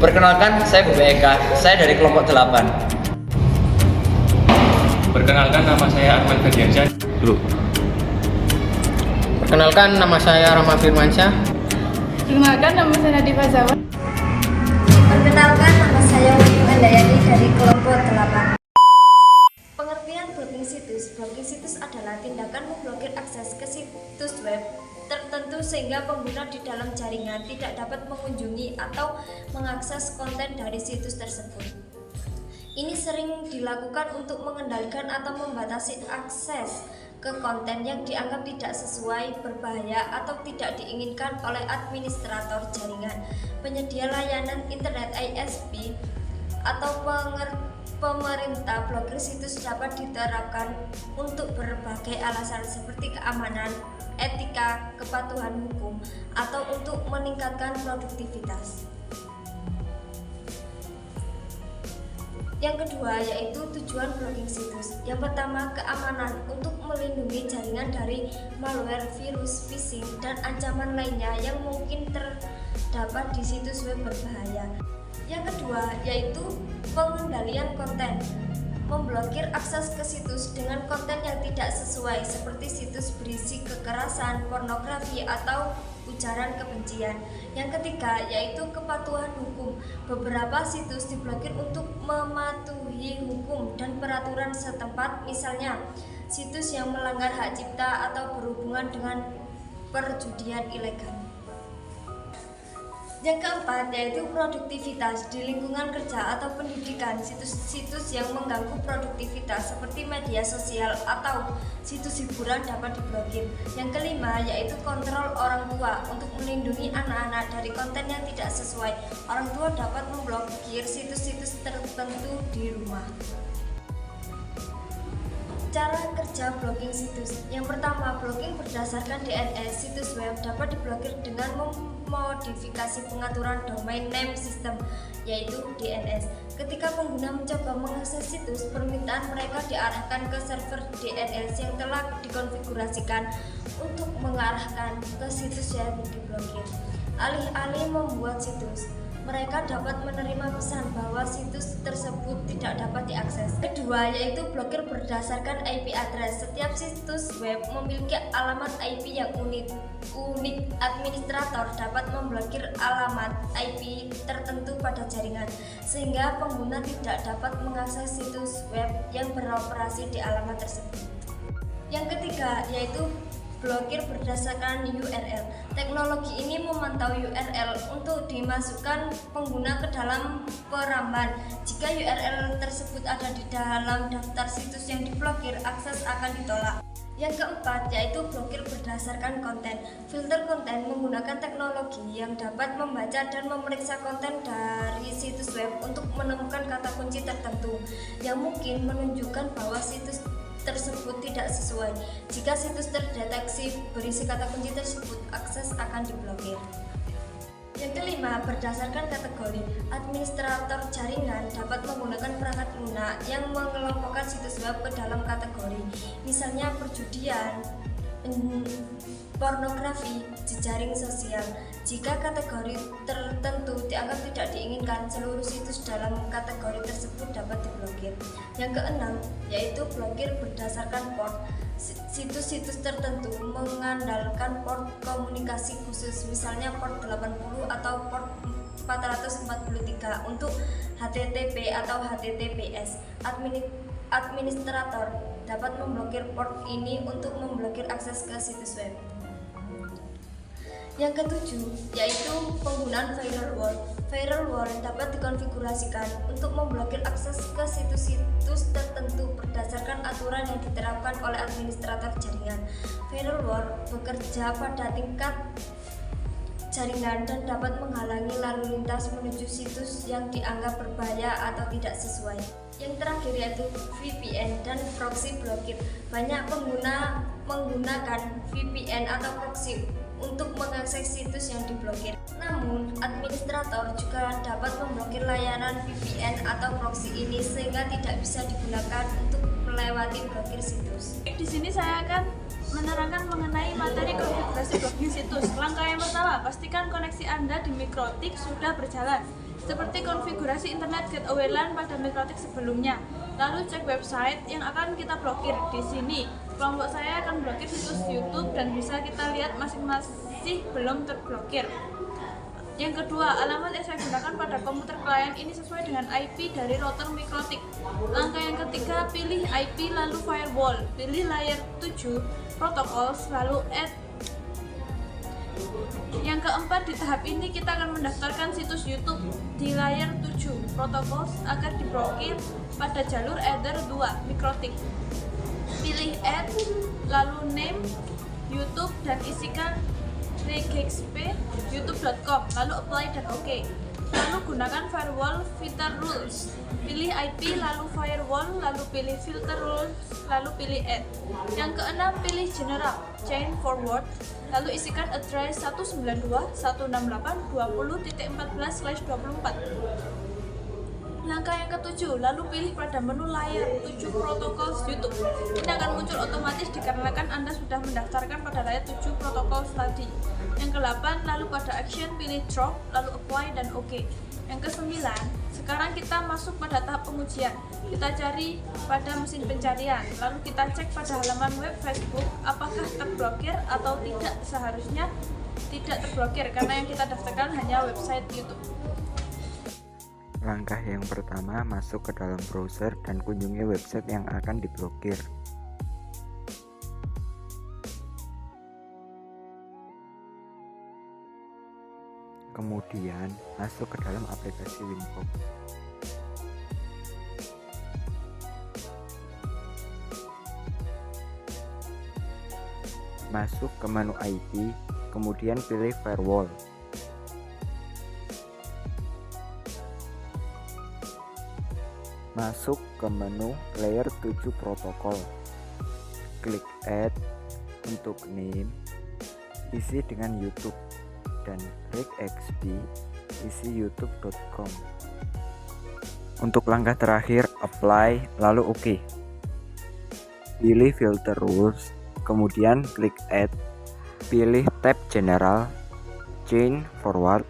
Perkenalkan, saya Bobi Eka, saya dari kelompok 8. Perkenalkan, nama saya Arman Ferdiansyah. Perkenalkan, nama saya Rama Firmansyah. Perkenalkan, nama saya Nadifa Zawan. Perkenalkan, nama saya Wiyu Andayani dari kelompok 8. Pengertian blocking situs. Blocking situs adalah tindakan memblokir akses ke situs web tertentu sehingga pengguna di dalam jaringan tidak dapat mengunjungi atau mengakses konten dari situs tersebut. Ini sering dilakukan untuk mengendalikan atau membatasi akses ke konten yang dianggap tidak sesuai, berbahaya, atau tidak diinginkan oleh administrator jaringan, penyedia layanan internet ISP, atau pemerintah. Blokir situs dapat diterapkan untuk berbagai alasan seperti keamanan, etika, kepatuhan hukum, atau untuk meningkatkan produktivitas. Yang kedua yaitu tujuan blocking situs. Yang pertama, keamanan, untuk melindungi jaringan dari malware, virus, phishing, dan ancaman lainnya yang mungkin terdapat di situs web berbahaya. Yang kedua yaitu pengendalian konten, memblokir akses ke situs dengan konten yang tidak sesuai seperti situs berisi kekerasan, pornografi, atau ujaran kebencian. Yang ketiga yaitu kepatuhan hukum. Beberapa situs diblokir untuk mematuhi hukum dan peraturan setempat, misalnya situs yang melanggar hak cipta atau berhubungan dengan perjudian ilegal. Yang keempat yaitu produktivitas di lingkungan kerja atau pendidikan. Situs-situs yang mengganggu produktivitas seperti media sosial atau situs hiburan dapat diblokir. Yang kelima yaitu kontrol orang tua, untuk melindungi anak-anak dari konten yang tidak sesuai. Orang tua dapat memblokir situs-situs tertentu di rumah. Cara kerja blocking situs. Yang pertama, blocking berdasarkan DNS. Situs web dapat diblokir dengan memodifikasi pengaturan domain name system, yaitu DNS. Ketika pengguna mencoba mengakses situs, permintaan mereka diarahkan ke server DNS yang telah dikonfigurasikan untuk mengarahkan ke situs yang diblokir. Alih-alih membuat situs, mereka dapat menerima pesan bahwa situs tersebut tidak dapat diakses. Kedua yaitu blokir berdasarkan IP address. Setiap situs web memiliki alamat IP yang unik. Administrator dapat memblokir alamat IP tertentu pada jaringan sehingga pengguna tidak dapat mengakses situs web yang beroperasi di alamat tersebut. Yang ketiga yaitu blokir berdasarkan URL. Teknologi ini memantau URL untuk dimasukkan pengguna ke dalam peramban. Jika URL tersebut ada di dalam daftar situs yang diblokir, akses akan ditolak. Yang keempat yaitu blokir berdasarkan konten. Filter konten menggunakan teknologi yang dapat membaca dan memeriksa konten dari situs web untuk menemukan kata kunci tertentu yang mungkin menunjukkan bahwa situs tersebut tidak sesuai. Jika situs terdeteksi berisi kata kunci tersebut, akses akan diblokir. Yang kelima, berdasarkan kategori. Administrator jaringan dapat menggunakan perangkat lunak yang mengelompokkan situs web ke dalam kategori, misalnya perjudian, pornografi, jejaring sosial. Jika kategori tertentu dianggap tidak diinginkan, seluruh situs dalam kategori tersebut dapat diblokir. Yang keenam yaitu blokir berdasarkan port. Situs-situs tertentu mengandalkan port komunikasi khusus, misalnya port 80 atau port 443 untuk HTTP atau HTTPS. Administrator dapat memblokir port ini untuk memblokir akses ke situs web. Yang ketujuh yaitu penggunaan firewall. Firewall dapat dikonfigurasikan untuk memblokir akses ke situs-situs tertentu berdasarkan aturan yang diterapkan oleh administrator jaringan. Firewall bekerja pada tingkat jaringan dan dapat menghalangi lalu lintas menuju situs yang dianggap berbahaya atau tidak sesuai. Yang terakhir yaitu VPN dan proxy blokir. Banyak pengguna menggunakan VPN atau proxy untuk mengakses situs yang diblokir. Namun, administrator juga dapat memblokir layanan VPN atau proxy ini sehingga tidak bisa digunakan untuk melewati blokir situs. Di sini saya akan menerangkan mengenai materi konfigurasi blocking situs. Langkah yang pertama, pastikan koneksi Anda di MikroTik sudah berjalan. seperti konfigurasi internet gateway LAN pada Mikrotik sebelumnya. Lalu cek website yang akan kita blokir. Di sini, kelompok saya akan blokir situs YouTube dan bisa kita lihat masing-masing belum terblokir. Yang kedua, alamat yang saya gunakan pada komputer klien ini sesuai dengan IP dari router Mikrotik. Langkah yang ketiga, pilih IP lalu firewall, pilih layer 7 protocols lalu add. Yang keempat, di tahap ini kita akan mendaftarkan situs YouTube di layer 7 protocols agar diblokir pada jalur Ether 2 Mikrotik. Pilih add, lalu name YouTube dan isikan regex.p youtube.com, lalu apply dan OK. Lalu gunakan firewall filter rules. Pilih IP lalu firewall, lalu pilih filter rules, lalu pilih add. Yang keenam, pilih general chain forward, lalu isikan address 192.168.20.14/24. Langkah yang ketujuh, lalu pilih pada menu layar 7 protocols YouTube. Ini akan muncul otomatis dikarenakan Anda sudah mendaftarkan pada layar 7 protocols tadi. Yang ke-8, lalu pada action pilih drop, lalu apply dan OK. Yang ke-9, sekarang kita masuk pada tahap pengujian. Kita cari pada mesin pencarian, lalu kita cek pada halaman web Facebook apakah terblokir atau tidak. Seharusnya tidak terblokir karena yang kita daftarkan hanya website YouTube. Langkah yang pertama, masuk ke dalam browser dan kunjungi website yang akan diblokir. Kemudian, masuk ke dalam aplikasi Winbox. Masuk ke menu IP, kemudian pilih firewall. Masuk ke menu layer 7 protokol, klik add, untuk name isi dengan YouTube dan regex.p isi youtube.com. Untuk langkah terakhir, apply lalu OK. Pilih filter rules, kemudian klik add, pilih tab general, chain forward,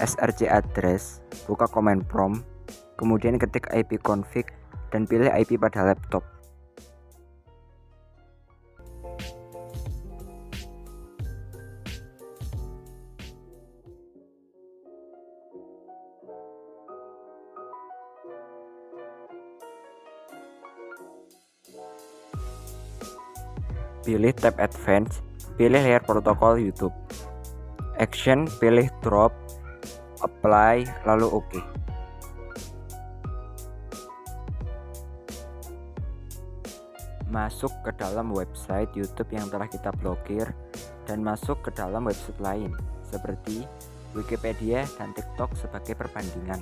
src address, buka command prompt, kemudian ketik IP config dan pilih IP pada laptop. Pilih tab advance, pilih layer protokol YouTube. Action, pilih drop, apply lalu OK. Masuk ke dalam website YouTube yang telah kita blokir dan masuk ke dalam website lain seperti Wikipedia dan TikTok sebagai perbandingan.